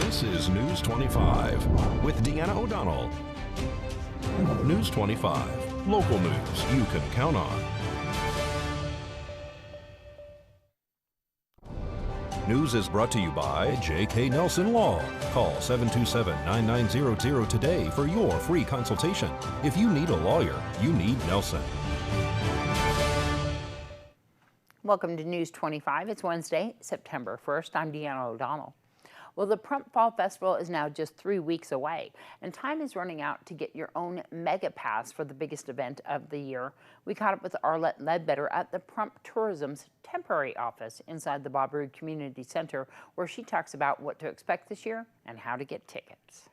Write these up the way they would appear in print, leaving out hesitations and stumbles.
This is News 25 with Deanna O'Donnell. News 25, local news you can count on. News is brought to you by J.K. Nelson Law. Call 727-9900 today for your free consultation. If you need a lawyer, you need Nelson. Welcome to News 25. It's Wednesday, September 1st. I'm Deanna O'Donnell. Well, the Pahrump Fall Festival is now just 3 weeks away, and time is running out to get your own mega pass for the biggest event of the year. We caught up with Arlette Ledbetter at the Pahrump Tourism's temporary office inside the Bob Roode Community Center, where she talks about what to expect this year and how to get tickets.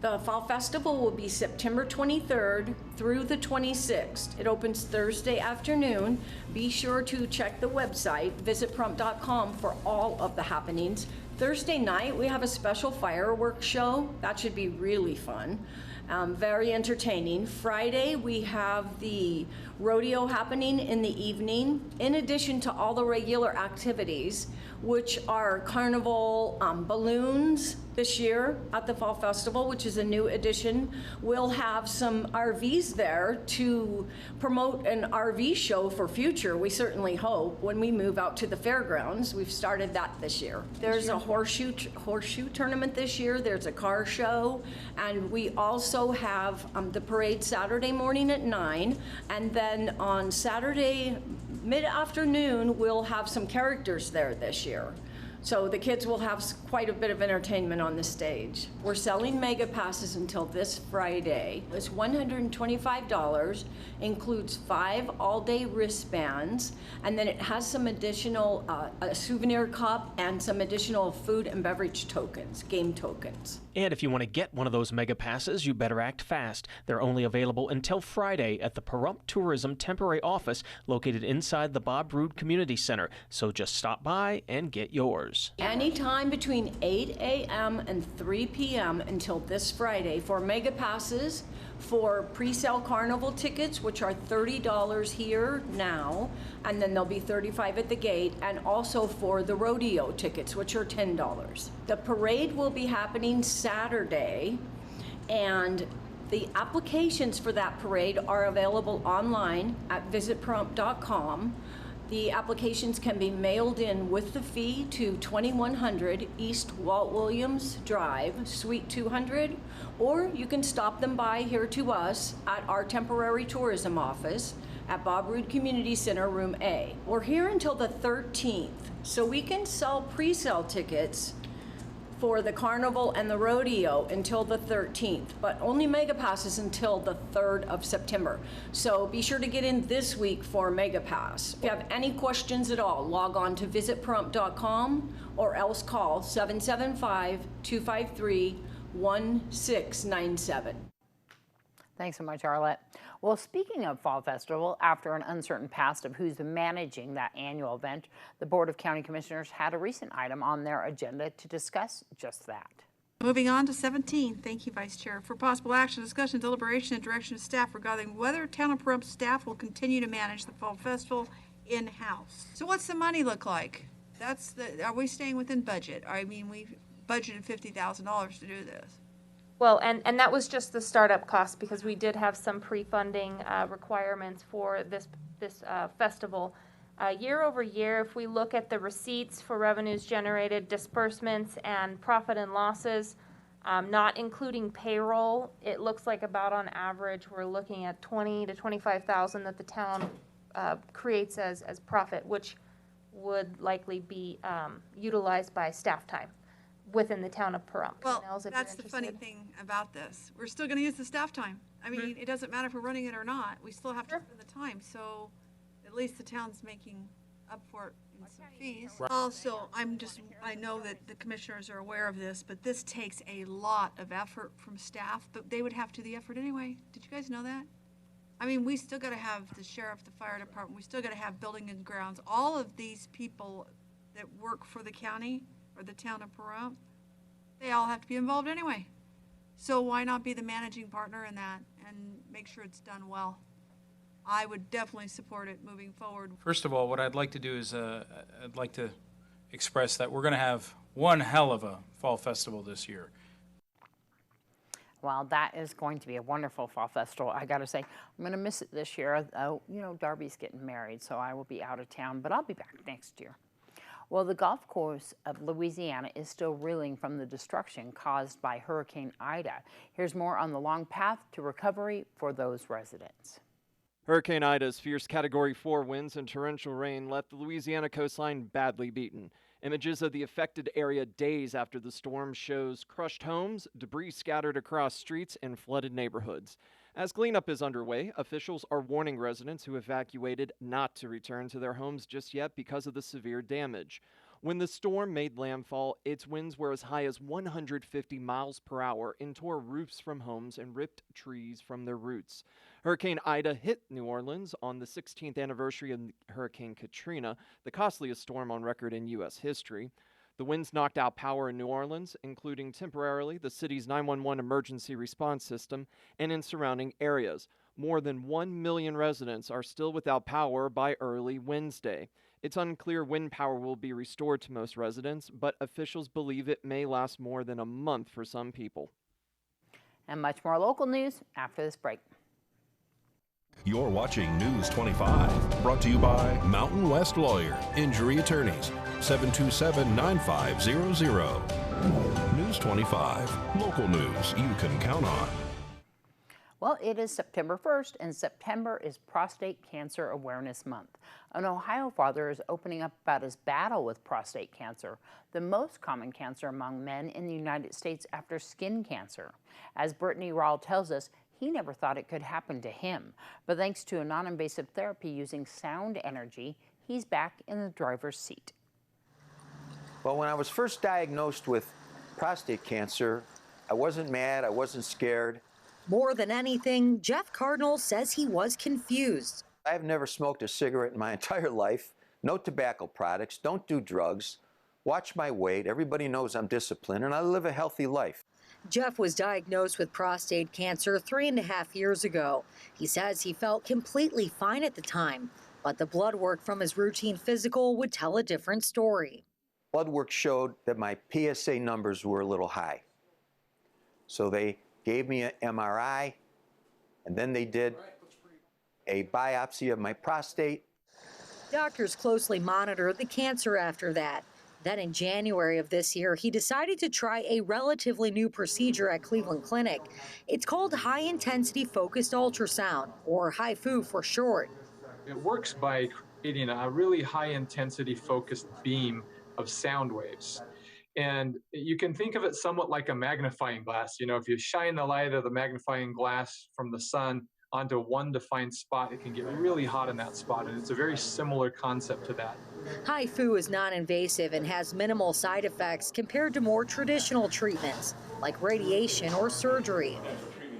The Fall Festival will be September 23rd through the 26th. It opens Thursday afternoon. Be sure to check the website, visitpahrump.com, for all of the happenings. Thursday night, we have a special fireworks show. That should be really fun. Very entertaining. Friday, we have the rodeo happening in the evening, in addition to all the regular activities, which are carnival balloons this year at the Fall Festival, which is a new addition. We'll have some RVs there to promote an RV show for future, we certainly hope, when we move out to the fairgrounds. We've started that this year. There's a horseshoe tournament this year. There's a car show, and we also have the parade Saturday morning at 9, and then on Saturday mid-afternoon, we'll have some characters there this year. So the kids will have quite a bit of entertainment on the stage. We're selling mega passes until this Friday. It's $125, includes 5 all-day wristbands, and then it has some additional a souvenir cup and some additional food and beverage tokens, game tokens. And if you want to get one of those mega passes, you better act fast. They're only available until Friday at the Pahrump Tourism temporary office located inside the Bob Roode Community Center. So just stop by and get yours. Anytime between 8 a.m. and 3 p.m. until this Friday for mega passes, for pre-sale carnival tickets, which are $30 here now, and then they'll be $35 at the gate, and also for the rodeo tickets, which are $10. The parade will be happening Saturday, and the applications for that parade are available online at visitpahrump.com. The applications can be mailed in with the fee to 2100 East Walt Williams Drive, Suite 200, or you can stop them by here to us at our temporary tourism office at Bob Roode Community Center, Room A. We're here until the 13th, so we can sell pre-sale tickets for the carnival and the rodeo until the 13th, but only mega passes until the 3rd of September. So be sure to get in this week for mega pass. If you have any questions at all, log on to visitpahrump.com or else call 775-253-1697. Thanks so much, Arlette. Well, speaking of Fall Festival, after an uncertain past of who's managing that annual event, the Board of County Commissioners had a recent item on their agenda to discuss just that. Moving on to 17, thank you, Vice Chair. For possible action, discussion, deliberation, and direction of staff regarding whether Town of Pahrump staff will continue to manage the Fall Festival in-house. So what's the money look like? Are we staying within budget? I mean, we've budgeted $50,000 to do this. Well, and that was just the startup cost, because we did have some pre-funding requirements for this festival. Year over year, if we look at the receipts for revenues generated, disbursements, and profit and losses, not including payroll, it looks like about on average we're looking at $20,000 to $25,000 that the town creates as profit, which would likely be utilized by staff time within the town of Pahrump. Well, that's the funny thing about this. We're still going to use the staff time. I mean, it doesn't matter if we're running it or not. We still have to spend the time. So at least the town's making up for it in some fees. Right. Also, I know that the commissioners are aware of this, but this takes a lot of effort from staff, but they would have to do the effort anyway. Did you guys know that? I mean, we still got to have the sheriff, the fire department. We still got to have building and grounds. All of these people that work for the county or the town of Pahrump, they all have to be involved anyway. So why not be the managing partner in that and make sure it's done well? I would definitely support it moving forward. First of all, what I'd like to do is I'd like to express that we're going to have one hell of a fall festival this year. Well, that is going to be a wonderful fall festival. I got to say, I'm going to miss it this year. You know, Darby's getting married, so I will be out of town, but I'll be back next year. Well, the Gulf Coast of Louisiana is still reeling from the destruction caused by Hurricane Ida. Here's more on the long path to recovery for those residents. Hurricane Ida's fierce Category 4 winds and torrential rain left the Louisiana coastline badly beaten. Images of the affected area days after the storm shows crushed homes, debris scattered across streets, and flooded neighborhoods. As cleanup is underway, officials are warning residents who evacuated not to return to their homes just yet because of the severe damage. When the storm made landfall, its winds were as high as 150 miles per hour and tore roofs from homes and ripped trees from their roots. Hurricane Ida hit New Orleans on the 16th anniversary of Hurricane Katrina, the costliest storm on record in U.S. history. The winds knocked out power in New Orleans, including temporarily the city's 911 emergency response system and in surrounding areas. More than 1 million residents are still without power by early Wednesday. It's unclear when power will be restored to most residents, but officials believe it may last more than a month for some people. And much more local news after this break. You're watching News 25, brought to you by Mountain West Lawyer, Injury Attorneys, 727-9500. News 25, local news you can count on. Well, it is September 1st, and September is Prostate Cancer Awareness Month. An Ohio father is opening up about his battle with prostate cancer, the most common cancer among men in the United States after skin cancer. As Brittany Rawl tells us, he never thought it could happen to him, but thanks to a non-invasive therapy using sound energy, he's back in the driver's seat. Well, when I was first diagnosed with prostate cancer, I wasn't mad, I wasn't scared. More than anything, Jeff Cardinal says he was confused. I've never smoked a cigarette in my entire life, no tobacco products, don't do drugs, watch my weight, everybody knows I'm disciplined, and I live a healthy life. Jeff was diagnosed with prostate cancer 3.5 years ago. He says he felt completely fine at the time, but the blood work from his routine physical would tell a different story. Blood work showed that my PSA numbers were a little high. So they gave me an MRI, and then they did a biopsy of my prostate. Doctors closely monitored the cancer after that. Then in January of this year, he decided to try a relatively new procedure at Cleveland Clinic. It's called high-intensity focused ultrasound, or HIFU for short. It works by creating a really high-intensity focused beam of sound waves. And you can think of it somewhat like a magnifying glass. You know, if you shine the light of the magnifying glass from the sun onto one defined spot, it can get really hot in that spot, and it's a very similar concept to that. HIFU is non-invasive and has minimal side effects compared to more traditional treatments, like radiation or surgery.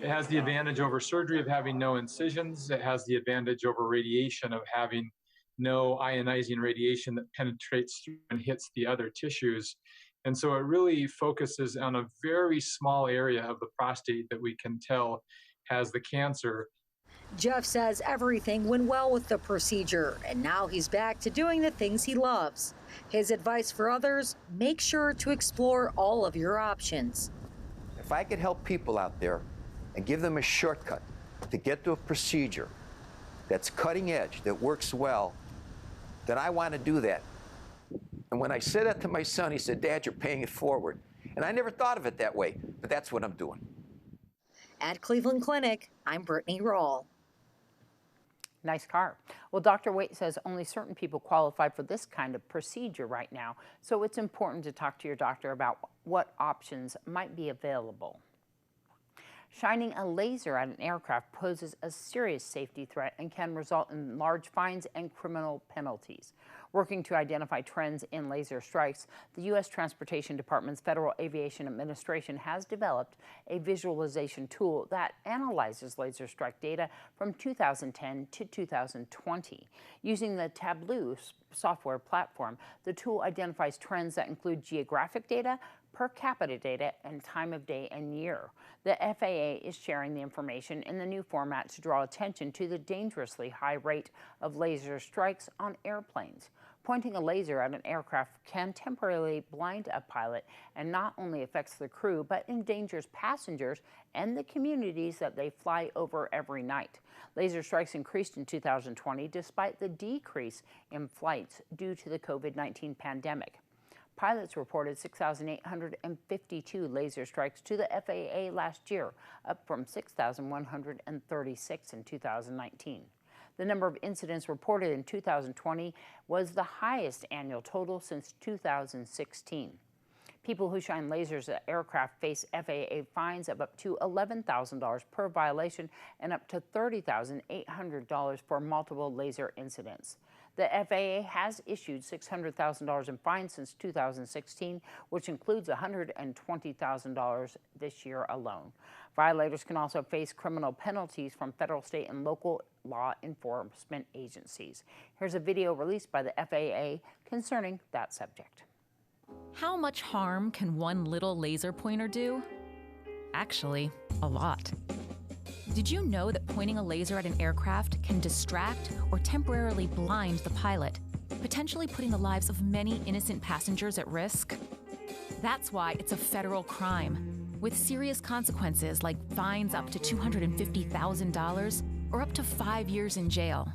It has the advantage over surgery of having no incisions. It has the advantage over radiation of having no ionizing radiation that penetrates through and hits the other tissues. And so it really focuses on a very small area of the prostate that we can tell has the cancer. Jeff says everything went well with the procedure, and now he's back to doing the things he loves. His advice for others, make sure to explore all of your options. If I could help people out there and give them a shortcut to get to a procedure that's cutting edge, that works well, then I want to do that. And when I said that to my son, he said, "Dad, you're paying it forward." And I never thought of it that way, but that's what I'm doing. At Cleveland Clinic, I'm Brittany Rawl. Nice car. Well, Dr. Waite says only certain people qualify for this kind of procedure right now, so it's important to talk to your doctor about what options might be available. Shining a laser at an aircraft poses a serious safety threat and can result in large fines and criminal penalties. Working to identify trends in laser strikes, the U.S. Transportation Department's Federal Aviation Administration has developed a visualization tool that analyzes laser strike data from 2010 to 2020. Using the Tableau software platform, the tool identifies trends that include geographic data, per capita data, and time of day and year. The FAA is sharing the information in the new format to draw attention to the dangerously high rate of laser strikes on airplanes. Pointing a laser at an aircraft can temporarily blind a pilot and not only affects the crew, but endangers passengers and the communities that they fly over every night. Laser strikes increased in 2020 despite the decrease in flights due to the COVID-19 pandemic. Pilots reported 6,852 laser strikes to the FAA last year, up from 6,136 in 2019. The number of incidents reported in 2020 was the highest annual total since 2016. People who shine lasers at aircraft face FAA fines of up to $11,000 per violation and up to $30,800 for multiple laser incidents. The FAA has issued $600,000 in fines since 2016, which includes $120,000 this year alone. Violators can also face criminal penalties from federal, state, and local law enforcement agencies. Here's a video released by the FAA concerning that subject. How much harm can one little laser pointer do? Actually, a lot. Did you know that pointing a laser at an aircraft can distract or temporarily blind the pilot, potentially putting the lives of many innocent passengers at risk? That's why it's a federal crime, with serious consequences like fines up to $250,000 or up to 5 years in jail.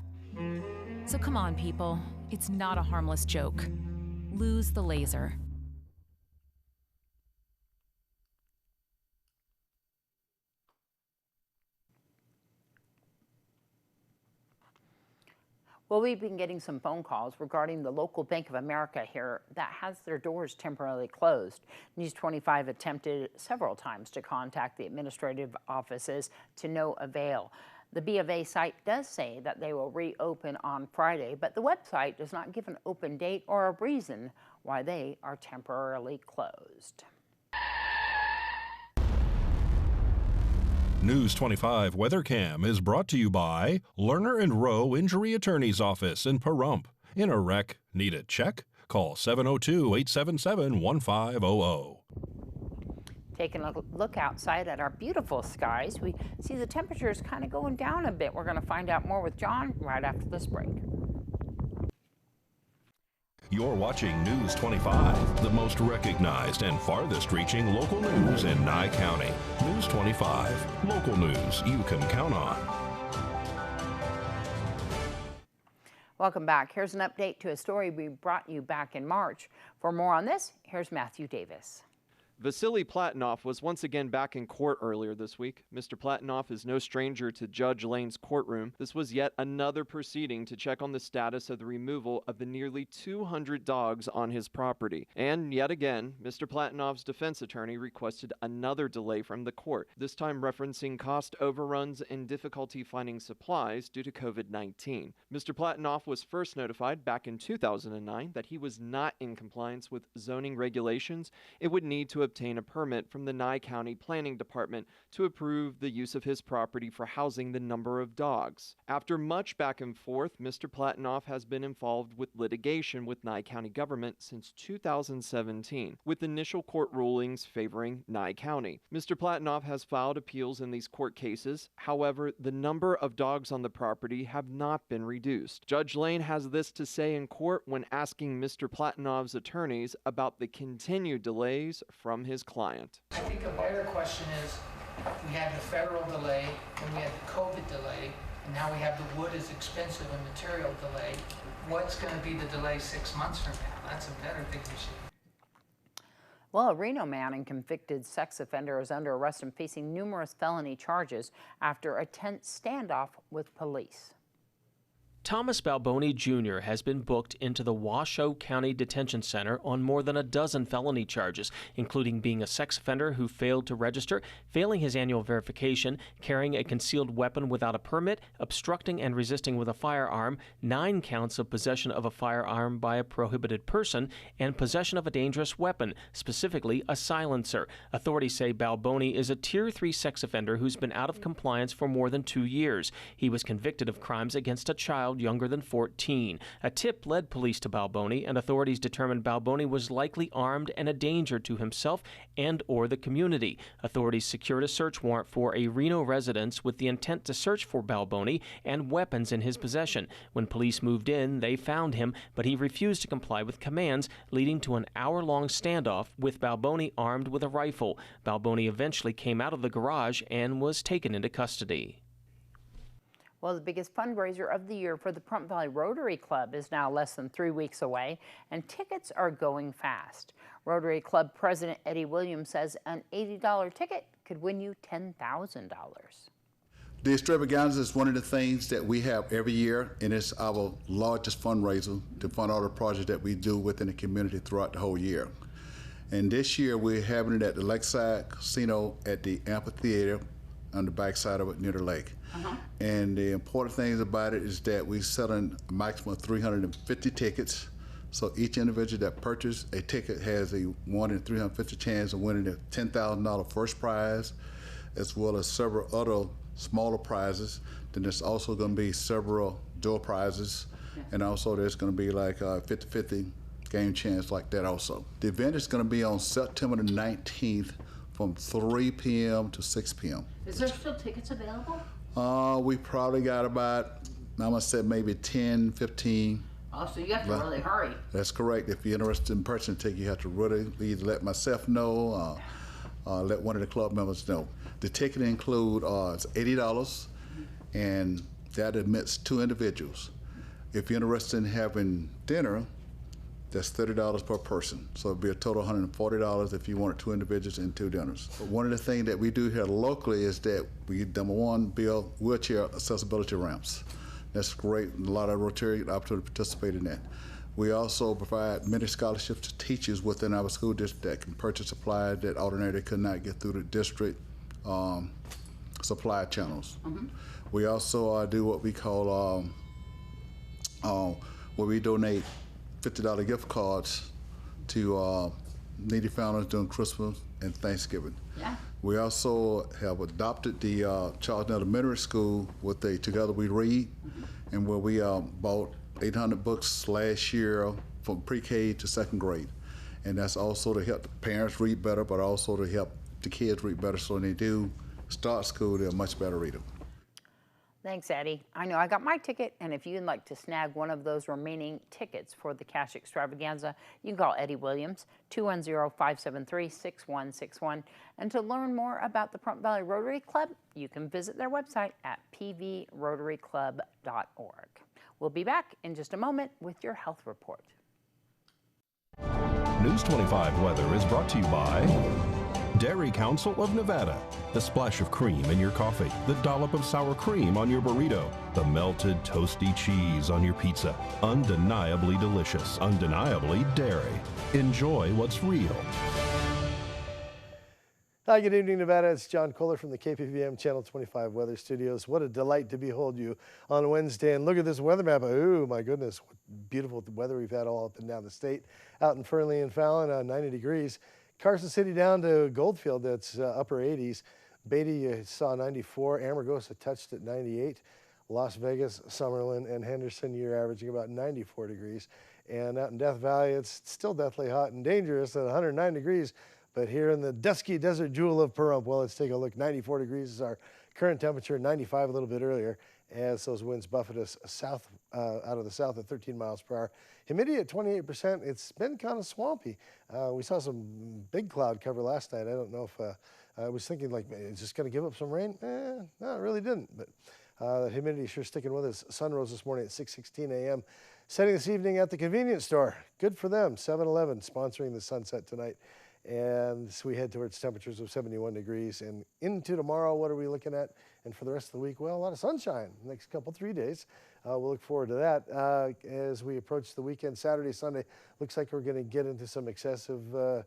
So come on, people, it's not a harmless joke. Lose the laser. Well, we've been getting some phone calls regarding the local Bank of America here that has their doors temporarily closed. News 25 attempted several times to contact the administrative offices to no avail. The B of A site does say that they will reopen on Friday, but the website does not give an open date or a reason why they are temporarily closed. News 25 WeatherCam is brought to you by Lerner and Rowe Injury Attorney's Office in Pahrump. In a wreck, need a check? Call 702-877-1500. Taking a look outside at our beautiful skies, we see the temperatures kind of going down a bit. We're going to find out more with John right after this break. You're watching News 25, the most recognized and farthest-reaching local news in Nye County. News 25, local news you can count on. Welcome back. Here's an update to a story we brought you back in March. For more on this, here's Matthew Davis. Vasily Platinoff was once again back in court earlier this week. Mr. Platinoff is no stranger to Judge Lane's courtroom. This was yet another proceeding to check on the status of the removal of the nearly 200 dogs on his property. And yet again, Mr. Platinoff's defense attorney requested another delay from the court, this time referencing cost overruns and difficulty finding supplies due to COVID-19. Mr. Platinoff was first notified back in 2009 that he was not in compliance with zoning regulations. It would need to obtain a permit from the Nye County Planning Department to approve the use of his property for housing the number of dogs. After much back and forth, Mr. Platinoff has been involved with litigation with Nye County government since 2017, with initial court rulings favoring Nye County. Mr. Platinoff has filed appeals in these court cases. However, the number of dogs on the property have not been reduced. Judge Lane has this to say in court when asking Mr. Platinoff's attorneys about the continued delays from his client. I think a better question is, we had the federal delay, and we had the COVID delay, and now we have the wood is expensive and material delay. What's going to be the delay 6 months from now? That's a better thing we should. Well, a Reno man and convicted sex offender is under arrest and facing numerous felony charges after a tense standoff with police. Thomas Balboni Jr. has been booked into the Washoe County Detention Center on more than a dozen felony charges, including being a sex offender who failed to register, failing his annual verification, carrying a concealed weapon without a permit, obstructing and resisting with a firearm, 9 counts of possession of a firearm by a prohibited person, and possession of a dangerous weapon, specifically a silencer. Authorities say Balboni is a Tier 3 sex offender who's been out of compliance for more than 2 years. He was convicted of crimes against a child child younger than 14. A tip led police to Balboni, and authorities determined Balboni was likely armed and a danger to himself and or the community. Authorities secured a search warrant for a Reno residence with the intent to search for Balboni and weapons in his possession. When police moved in, they found him, but he refused to comply with commands, leading to an hour-long standoff with Balboni armed with a rifle. Balboni eventually came out of the garage and was taken into custody. Well, the biggest fundraiser of the year for the Pahrump Valley Rotary Club is now less than 3 weeks away, and tickets are going fast. Rotary Club President Eddie Williams says an $80 ticket could win you $10,000. The extravaganza is one of the things that we have every year, and it's our largest fundraiser to fund all the projects that we do within the community throughout the whole year. And this year we're having it at the Lakeside Casino at the amphitheater on the backside of it near the lake. And the important things about it is that we're selling a maximum of 350 tickets. So each individual that purchases a ticket has a 1 in 350 chance of winning a $10,000 first prize, as well as several other smaller prizes. Then there's also going to be several door prizes, and also there's going to be like a 50-50 game chance like that also. The event is going to be on September the 19th from 3 p.m. to 6 p.m. Is there still tickets available? We probably got about, I'm going to say maybe 10, 15. Oh, so you have to really hurry. That's correct. If you're interested in purchasing a ticket, you have to really either let myself know, let one of the club members know. The ticket include it's $80, and that admits 2 individuals. If you're interested in having dinner, that's $30 per person. So it'd be a total of $140 if you wanted 2 individuals and 2 dinners. But one of the things that we do here locally is that we, number one, build wheelchair accessibility ramps. That's great. A lot of Rotary get the opportunity to participate in that. We also provide many scholarships to teachers within our school district that can purchase supplies that ordinarily could not get through the district supply channels. We also do what we call, where we donate $50 gift cards to needy families during Christmas and Thanksgiving. We also have adopted the Charleston Elementary School with a Together We Read, and where we bought 800 books last year from pre-K to 2nd grade. And that's also to help the parents read better, but also to help the kids read better, so when they do start school, they're a much better reader. Thanks, Eddie. I know I got my ticket, and if you'd like to snag one of those remaining tickets for the cash extravaganza, you can call Eddie Williams, 210-573-6161. And to learn more about the Pahrump Valley Rotary Club, you can visit their website at pvrotaryclub.org. We'll be back in just a moment with your health report. News 25 weather is brought to you by Dairy Council of Nevada. The splash of cream in your coffee, the dollop of sour cream on your burrito, the melted toasty cheese on your pizza. Undeniably delicious, undeniably dairy. Enjoy what's real. Hi, good evening, Nevada. It's John Kohler from the KPVM Channel 25 Weather Studios. What a delight to behold you on Wednesday. And look at this weather map. Oh, my goodness, what beautiful weather we've had all up and down the state. Out in Fernley and Fallon, 90 degrees. Carson City down to Goldfield, that's upper 80s. Beatty, you saw 94. Amargosa touched at 98. Las Vegas, Summerlin, and Henderson, you're averaging about 94 degrees. And out in Death Valley, it's still deathly hot and dangerous at 109 degrees. But here in the dusky desert jewel of Pahrump, well, let's take a look. 94 degrees is our current temperature, 95 a little bit earlier, as those winds buffet us south, out of the south at 13 miles per hour. Humidity at 28%. It's been kind of swampy. We saw some big cloud cover last night. I don't know if I was thinking, like, is this going to give up some rain? No, it really didn't. But the humidity sure sticking with us. Sun rose this morning at 6:16 a.m. Setting this evening at the convenience store. Good for them. 7-Eleven sponsoring the sunset tonight. And so we head towards temperatures of 71 degrees. And into tomorrow, what are we looking at? And for the rest of the week, well, a lot of sunshine the next couple, 3 days. We'll look forward to that. As we approach the weekend, Saturday, Sunday, looks like we're going to get into some excessive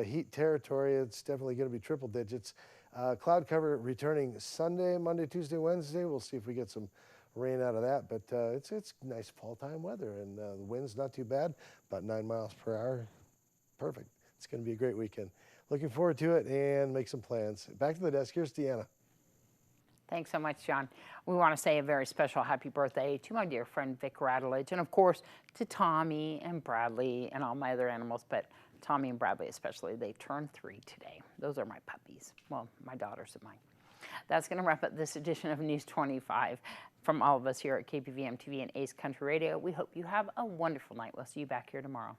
heat territory. It's definitely going to be triple digits. Cloud cover returning Sunday, Monday, Tuesday, Wednesday. We'll see if we get some rain out of that. But it's nice fall-time weather. And the wind's not too bad, about 9 miles per hour. Perfect. It's going to be a great weekend. Looking forward to it and make some plans. Back to the desk. Here's Deanna. Thanks so much, John. We want to say a very special happy birthday to my dear friend Vic Rattledge, and of course to Tommy and Bradley and all my other animals, but Tommy and Bradley especially. They turned 3 today. Those are my puppies. Well, my daughters of mine. That's going to wrap up this edition of News 25. From all of us here at KPVM TV and Ace Country Radio, we hope you have a wonderful night. We'll see you back here tomorrow.